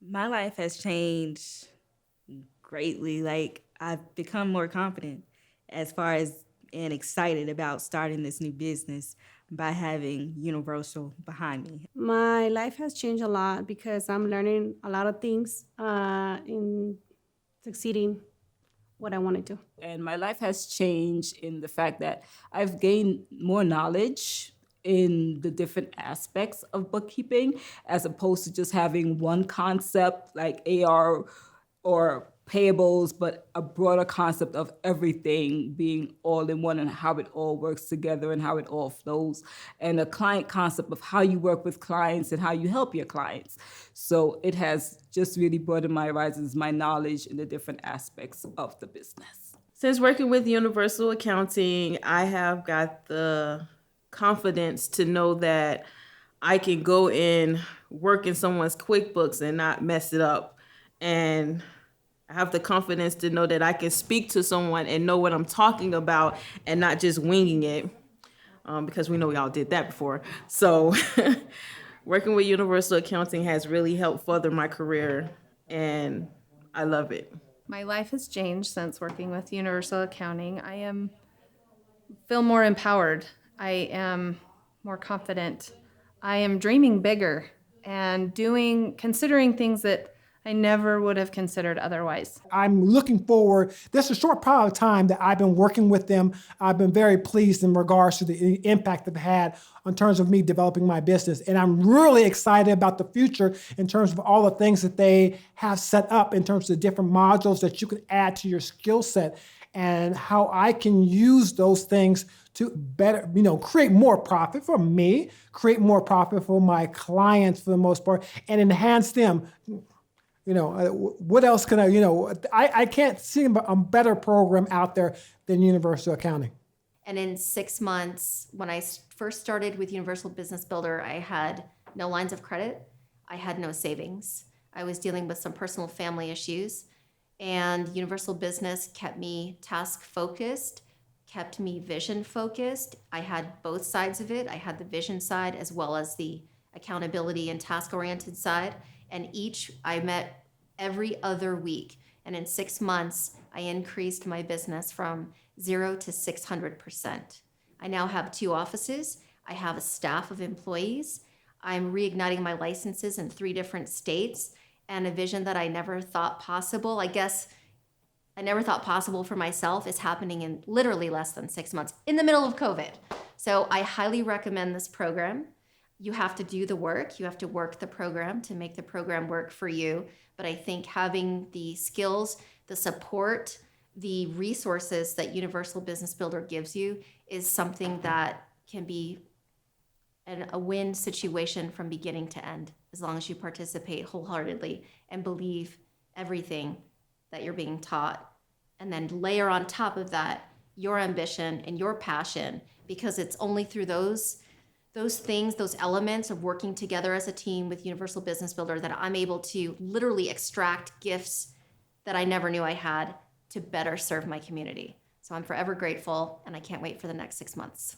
My life has changed greatly. Like, I've become more confident as far as and excited about starting this new business by having Universal behind me. My life has changed a lot because I'm learning a lot of things in succeeding what I want to do. And my life has changed in the fact that I've gained more knowledge in the different aspects of bookkeeping as opposed to just having one concept like AR or payables, but a broader concept of everything being all in one and how it all works together and how it all flows, and a client concept of how you work with clients and how you help your clients. So it has just really broadened my horizons, my knowledge in the different aspects of the business. Since working with Universal Accounting, I have got the confidence to know that I can go in, work in someone's QuickBooks and not mess it up. And I have the confidence to know that I can speak to someone and know what I'm talking about and not just winging it, because we know y'all did that before. So working with Universal Accounting has really helped further my career, and I love it. My life has changed since working with Universal Accounting. Feel more empowered. I am more confident. I am dreaming bigger and considering things that I never would have considered otherwise. I'm looking forward. This is a short period of time that I've been working with them. I've been very pleased in regards to the impact they've had in terms of me developing my business. And I'm really excited about the future in terms of all the things that they have set up in terms of the different modules that you can add to your skill set and how I can use those things to better, create more profit for me, create more profit for my clients for the most part, and enhance them. What else can I can't see a better program out there than Universal Accounting. And in 6 months, when I first started with Universal Business Builder, I had no lines of credit. I had no savings. I was dealing with some personal family issues. And Universal Business kept me task focused, kept me vision focused. I had both sides of it. I had the vision side as well as the accountability and task oriented side. And each I met every other week. And in 6 months, I increased my business from 0 to 600%. I now have 2 offices. I have a staff of employees. I'm reigniting my licenses in 3 different states, and a vision that I never thought possible. I guess I never thought possible for myself is happening in literally less than 6 months in the middle of COVID. So I highly recommend this program. You have to do the work. You have to work the program to make the program work for you. But I think having the skills, the support, the resources that Universal Business Builder gives you is something that can be a win situation from beginning to end, as long as you participate wholeheartedly and believe everything that you're being taught. And then layer on top of that your ambition and your passion, because it's only through those things, those elements of working together as a team with Universal Business Builder that I'm able to literally extract gifts that I never knew I had to better serve my community. So I'm forever grateful, and I can't wait for the next 6 months.